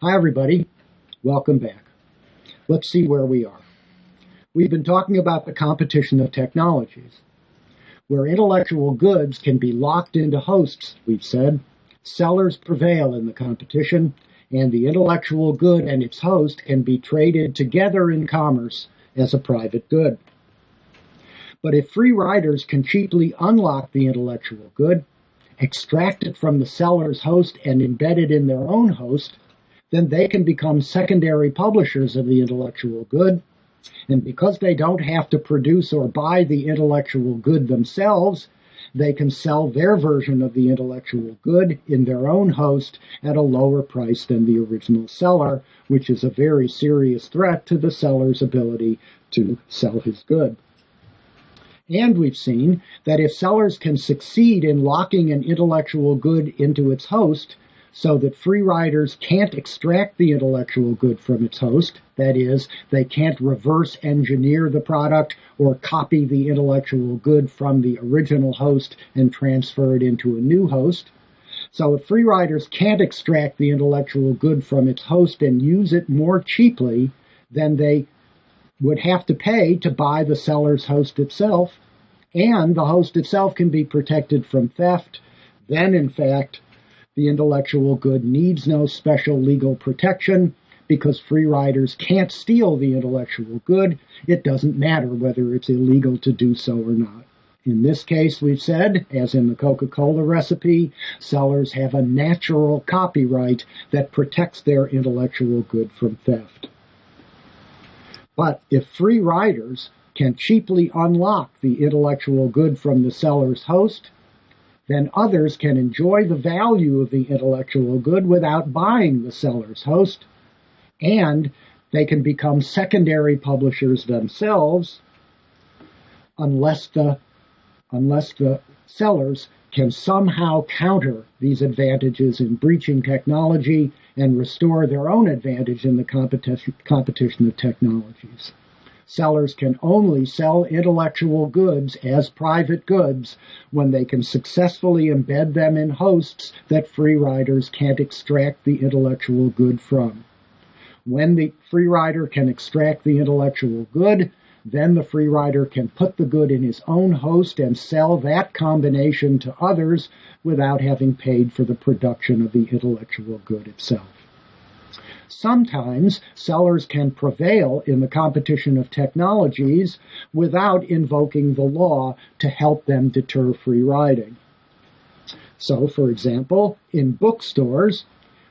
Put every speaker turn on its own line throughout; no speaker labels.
Hi, everybody. Welcome back. Let's see where we are. We've been talking about the competition of technologies, where intellectual goods can be locked into hosts, we've said. Sellers prevail in the competition, and the intellectual good and its host can be traded together in commerce as a private good. But if free riders can cheaply unlock the intellectual good, extract it from the seller's host and embed it in their own host, then they can become secondary publishers of the intellectual good. And because they don't have to produce or buy the intellectual good themselves, they can sell their version of the intellectual good in their own host at a lower price than the original seller, which is a very serious threat to the seller's ability to sell his good. And we've seen that if sellers can succeed in locking an intellectual good into its host, so that free riders can't extract the intellectual good from its host, that is, they can't reverse engineer the product or copy the intellectual good from the original host and transfer it into a new host. So if free riders can't extract the intellectual good from its host and use it more cheaply, then they would have to pay to buy the seller's host itself, and the host itself can be protected from theft. Then, in fact, the intellectual good needs no special legal protection because free riders can't steal the intellectual good. It doesn't matter whether it's illegal to do so or not. In this case, we've said, as in the Coca-Cola recipe, sellers have a natural copyright that protects their intellectual good from theft. But if free riders can cheaply unlock the intellectual good from the seller's host, then others can enjoy the value of the intellectual good without buying the seller's host, and they can become secondary publishers themselves unless the sellers can somehow counter these advantages in breaching technology and restore their own advantage in the competition of technologies. Sellers can only sell intellectual goods as private goods when they can successfully embed them in hosts that free riders can't extract the intellectual good from. When the free rider can extract the intellectual good, then the free rider can put the good in his own host and sell that combination to others without having paid for the production of the intellectual good itself. Sometimes sellers can prevail in the competition of technologies without invoking the law to help them deter free riding. So, for example, in bookstores,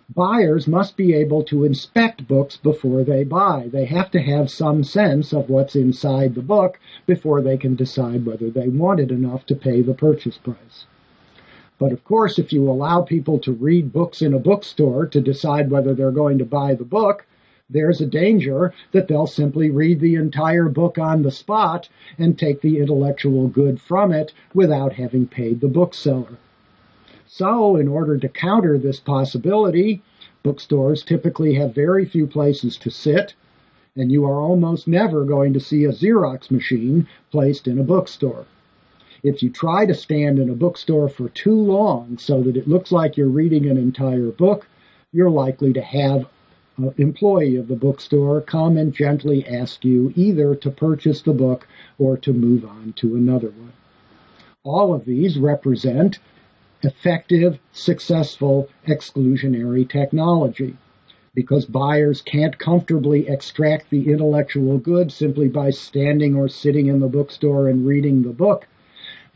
buyers must be able to inspect books before they buy. They have to have some sense of what's inside the book before they can decide whether they want it enough to pay the purchase price. But of course, if you allow people to read books in a bookstore to decide whether they're going to buy the book, there's a danger that they'll simply read the entire book on the spot and take the intellectual good from it without having paid the bookseller. So, in order to counter this possibility, bookstores typically have very few places to sit, and you are almost never going to see a Xerox machine placed in a bookstore. If you try to stand in a bookstore for too long so that it looks like you're reading an entire book, you're likely to have an employee of the bookstore come and gently ask you either to purchase the book or to move on to another one. All of these represent effective, successful exclusionary technology, because buyers can't comfortably extract the intellectual good simply by standing or sitting in the bookstore and reading the book.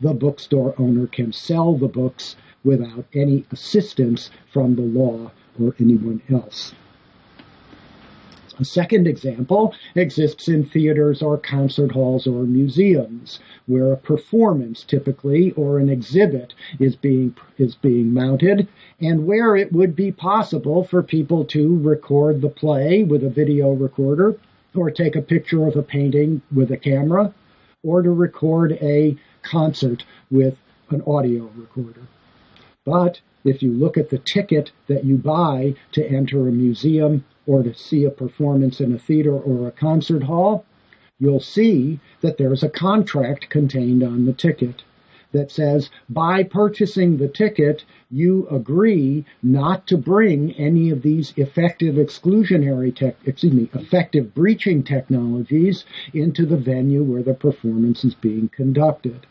The bookstore owner can sell the books without any assistance from the law or anyone else. A second example exists in theaters or concert halls or museums, where a performance typically or an exhibit is being mounted, and where it would be possible for people to record the play with a video recorder, or take a picture of a painting with a camera, or to record a concert with an audio recorder. But if you look at the ticket that you buy to enter a museum or to see a performance in a theater or a concert hall, you'll see that there's a contract contained on the ticket. that says, by purchasing the ticket, you agree not to bring any of these effective breaching technologies into the venue where the performance is being conducted.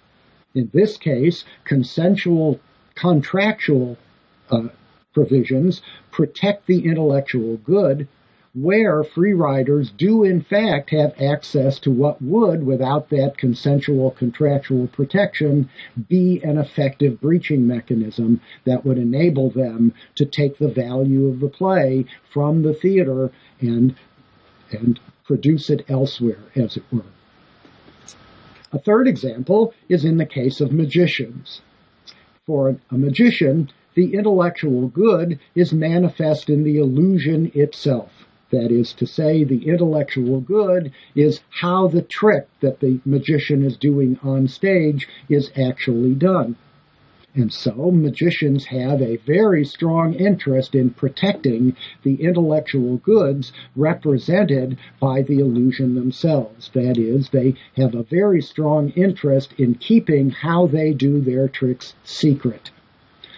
In this case, contractual provisions protect the intellectual good, where free riders do in fact have access to what would, without that consensual contractual protection, be an effective breaching mechanism that would enable them to take the value of the play from the theater and produce it elsewhere, as it were. A third example is in the case of magicians. For a magician, the intellectual good is manifest in the illusion itself. That is to say, the intellectual good is how the trick that the magician is doing on stage is actually done. And so magicians have a very strong interest in protecting the intellectual goods represented by the illusion themselves. That is, they have a very strong interest in keeping how they do their tricks secret.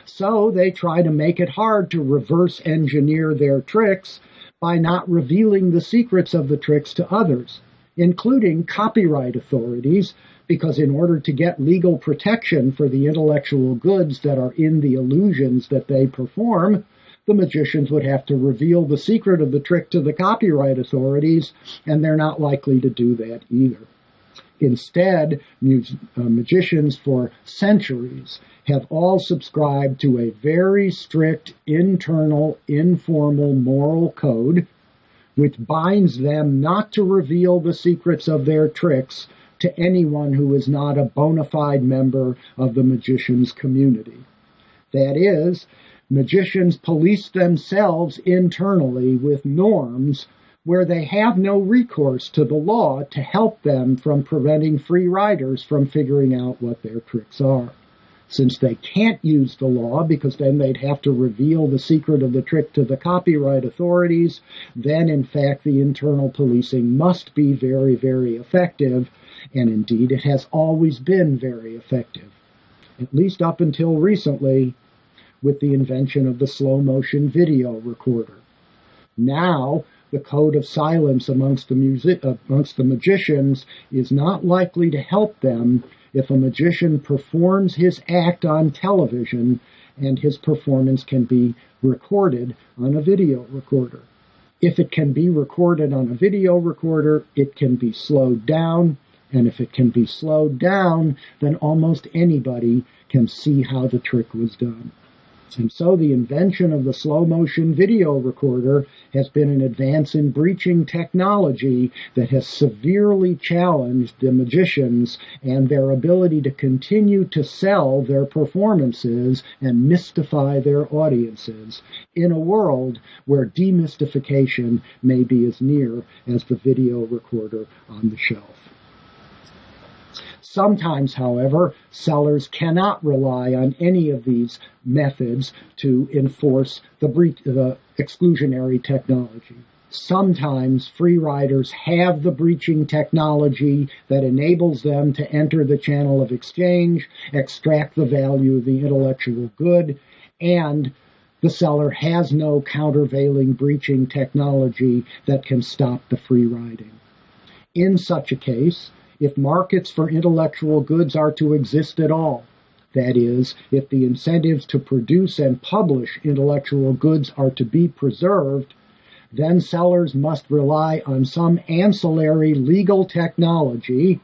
So they try to make it hard to reverse engineer their tricks by not revealing the secrets of the tricks to others, including copyright authorities, because in order to get legal protection for the intellectual goods that are in the illusions that they perform, the magicians would have to reveal the secret of the trick to the copyright authorities, and they're not likely to do that either. Instead, magicians for centuries have all subscribed to a very strict internal, informal moral code which binds them not to reveal the secrets of their tricks to anyone who is not a bona fide member of the magician's community. That is, magicians police themselves internally with norms where they have no recourse to the law to help them from preventing free riders from figuring out what their tricks are. Since they can't use the law, because then they'd have to reveal the secret of the trick to the copyright authorities, then in fact the internal policing must be very, very effective, and indeed it has always been very effective, at least up until recently with the invention of the slow-motion video recorder. Now, the code of silence amongst the magicians is not likely to help them if a magician performs his act on television and his performance can be recorded on a video recorder. If it can be recorded on a video recorder, it can be slowed down, and if it can be slowed down, then almost anybody can see how the trick was done. And so the invention of the slow-motion video recorder has been an advance in breaching technology that has severely challenged the magicians and their ability to continue to sell their performances and mystify their audiences in a world where demystification may be as near as the video recorder on the shelf. Sometimes, however, sellers cannot rely on any of these methods to enforce the exclusionary technology. Sometimes free riders have the breaching technology that enables them to enter the channel of exchange, extract the value of the intellectual good, and the seller has no countervailing breaching technology that can stop the free riding. In such a case, if markets for intellectual goods are to exist at all, that is, if the incentives to produce and publish intellectual goods are to be preserved, then sellers must rely on some ancillary legal technology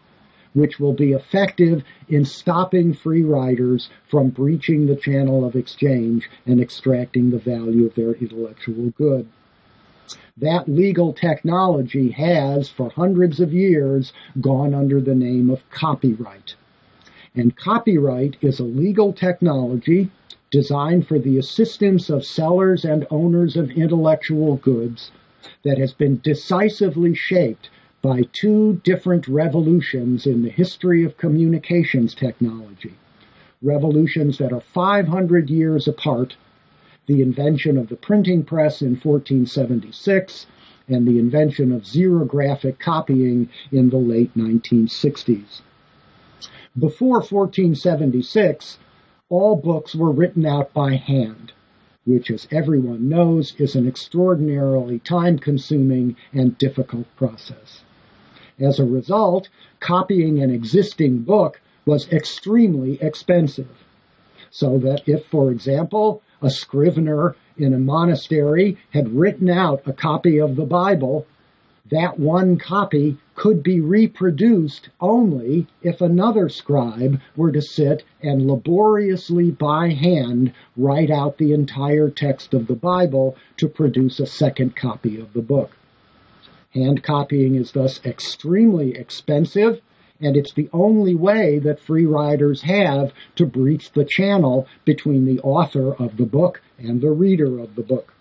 which will be effective in stopping free riders from breaching the channel of exchange and extracting the value of their intellectual good. That legal technology has, for hundreds of years, gone under the name of copyright. And copyright is a legal technology designed for the assistance of sellers and owners of intellectual goods that has been decisively shaped by two different revolutions in the history of communications technology. Revolutions that are 500 years apart: the invention of the printing press in 1476 and the invention of xerographic copying in the late 1960s. Before 1476, all books were written out by hand, which, as everyone knows, is an extraordinarily time-consuming and difficult process. As a result, copying an existing book was extremely expensive. So that if, for example, a scrivener in a monastery had written out a copy of the Bible, that one copy could be reproduced only if another scribe were to sit and laboriously by hand write out the entire text of the Bible to produce a second copy of the book. Hand copying is thus extremely expensive, and it's the only way that free riders have to breach the channel between the author of the book and the reader of the book.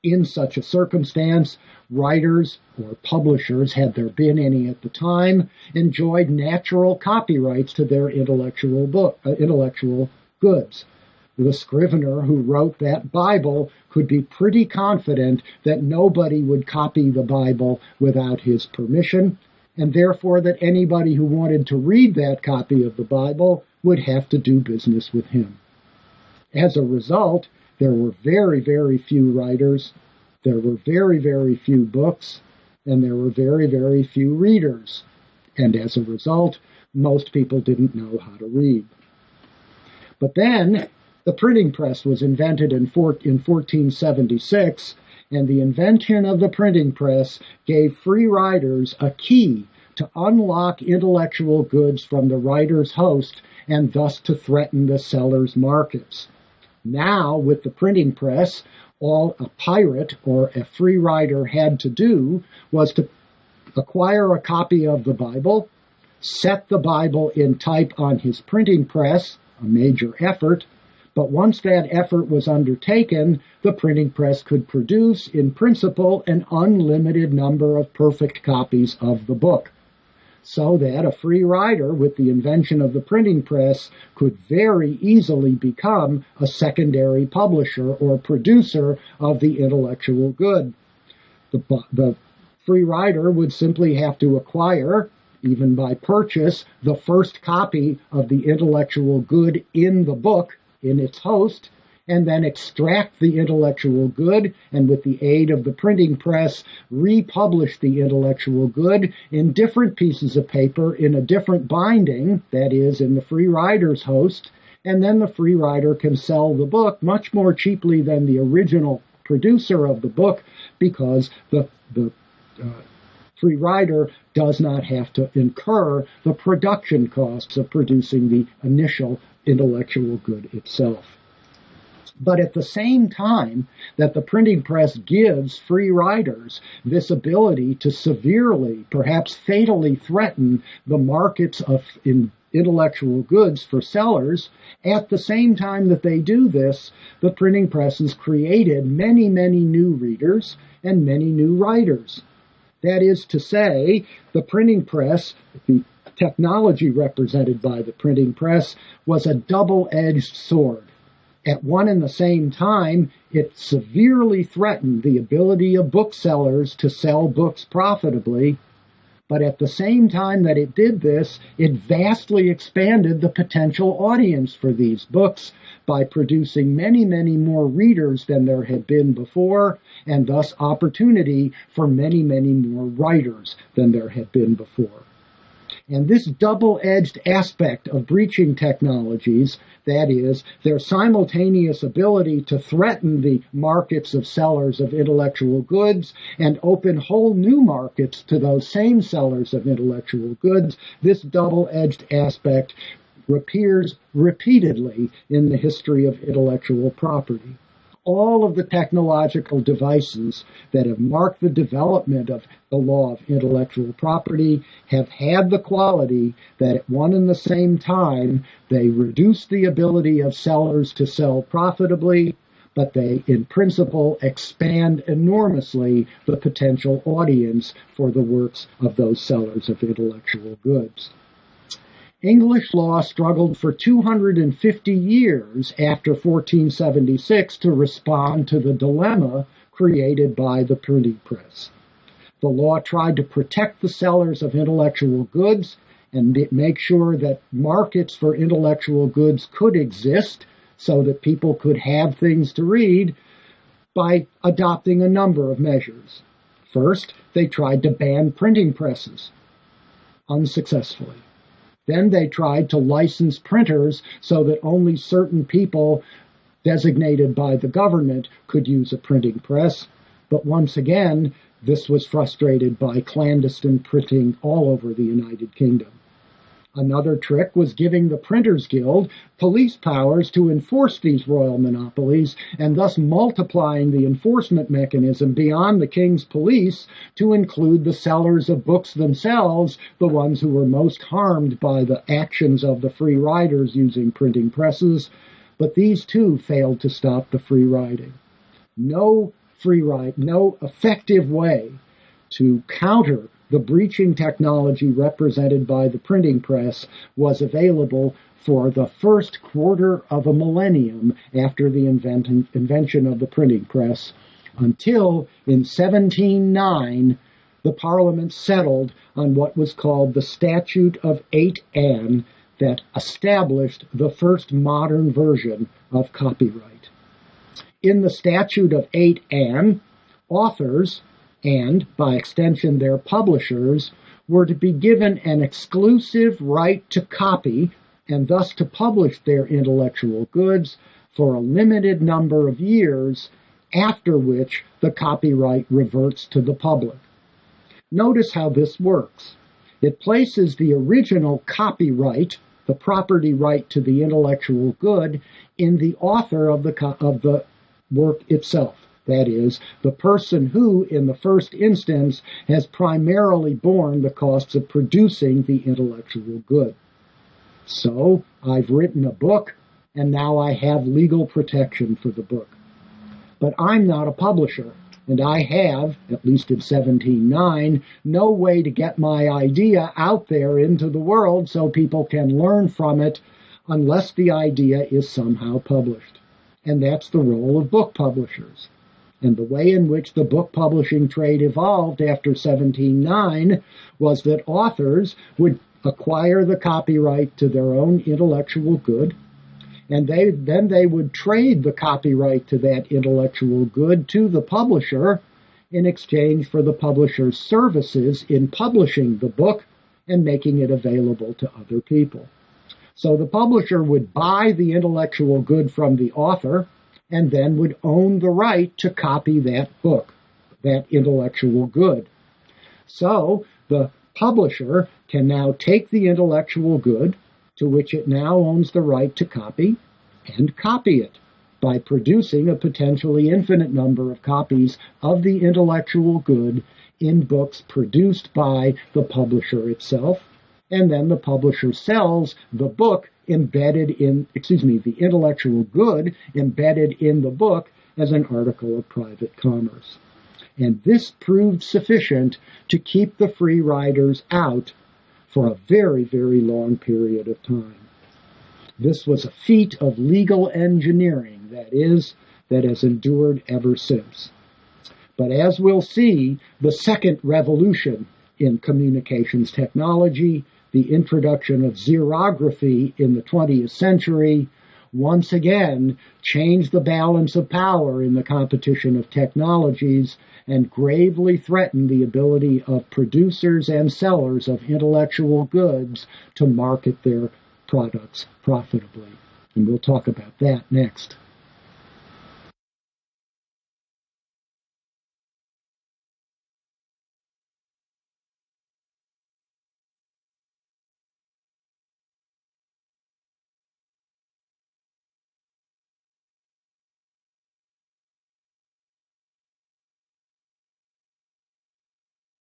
In such a circumstance, writers or publishers, had there been any at the time, enjoyed natural copyrights to their intellectual goods. The scrivener who wrote that Bible could be pretty confident that nobody would copy the Bible without his permission, and therefore that anybody who wanted to read that copy of the Bible would have to do business with him. As a result, there were very, very few writers, there were very, very few books, and there were very, very few readers. And as a result, most people didn't know how to read. But then, the printing press was invented in 1476, and the invention of the printing press gave free riders a key to unlock intellectual goods from the writer's host and thus to threaten the seller's markets. Now, with the printing press, all a pirate or a free rider had to do was to acquire a copy of the Bible, set the Bible in type on his printing press, a major effort, but once that effort was undertaken, the printing press could produce, in principle, an unlimited number of perfect copies of the book, so that a free rider with the invention of the printing press could very easily become a secondary publisher or producer of the intellectual good. The free rider would simply have to acquire, even by purchase, the first copy of the intellectual good in the book, in its host, and then extract the intellectual good, and with the aid of the printing press, republish the intellectual good in different pieces of paper in a different binding, that is, in the free rider's host, and then the free rider can sell the book much more cheaply than the original producer of the book, because the free rider does not have to incur the production costs of producing the initial intellectual good itself. But at the same time that the printing press gives free riders this ability to severely, perhaps fatally threaten the markets of intellectual goods for sellers, at the same time that they do this, the printing press has created many, many new readers and many new writers. That is to say, the printing press, the technology represented by the printing press, was a double-edged sword. At one and the same time, it severely threatened the ability of booksellers to sell books profitably, but at the same time that it did this, it vastly expanded the potential audience for these books by producing many, many more readers than there had been before, and thus opportunity for many, many more writers than there had been before. And this double-edged aspect of breaching technologies, that is, their simultaneous ability to threaten the markets of sellers of intellectual goods and open whole new markets to those same sellers of intellectual goods, this double-edged aspect appears repeatedly in the history of intellectual property. All of the technological devices that have marked the development of the law of intellectual property have had the quality that at one and the same time they reduce the ability of sellers to sell profitably, but they, in principle, expand enormously the potential audience for the works of those sellers of intellectual goods. English law struggled for 250 years after 1476 to respond to the dilemma created by the printing press. The law tried to protect the sellers of intellectual goods and make sure that markets for intellectual goods could exist so that people could have things to read by adopting a number of measures. First, they tried to ban printing presses, unsuccessfully. Then they tried to license printers so that only certain people designated by the government could use a printing press. But once again, this was frustrated by clandestine printing all over the United Kingdom. Another trick was giving the Printers Guild police powers to enforce these royal monopolies, and thus multiplying the enforcement mechanism beyond the king's police to include the sellers of books themselves, the ones who were most harmed by the actions of the free riders using printing presses. But these too failed to stop the free riding. No effective way to counter the breaching technology represented by the printing press was available for the first quarter of a millennium after the invention of the printing press, until in 1709 the Parliament settled on what was called the Statute of 8 Anne that established the first modern version of copyright. In the Statute of 8 Anne, authors, and, by extension, their publishers, were to be given an exclusive right to copy and thus to publish their intellectual goods for a limited number of years, after which the copyright reverts to the public. Notice how this works. It places the original copyright, the property right to the intellectual good, in the author of the work itself. That is, the person who, in the first instance, has primarily borne the costs of producing the intellectual good. So, I've written a book, and now I have legal protection for the book. But I'm not a publisher, and I have, at least in 1709, no way to get my idea out there into the world so people can learn from it unless the idea is somehow published. And that's the role of book publishers. And the way in which the book publishing trade evolved after 1709 was that authors would acquire the copyright to their own intellectual good, and then they would trade the copyright to that intellectual good to the publisher in exchange for the publisher's services in publishing the book and making it available to other people. So the publisher would buy the intellectual good from the author, and then would own the right to copy that book, that intellectual good. So the publisher can now take the intellectual good, to which it now owns the right to copy, and copy it by producing a potentially infinite number of copies of the intellectual good in books produced by the publisher itself, and then the publisher sells the book the intellectual good embedded in the book as an article of private commerce. And this proved sufficient to keep the free riders out for a very, very long period of time. This was a feat of legal engineering, that has endured ever since. But as we'll see, the second revolution in communications technology, the introduction of xerography in the 20th century, once again changed the balance of power in the competition of technologies and gravely threatened the ability of producers and sellers of intellectual goods to market their products profitably. And we'll talk about that next.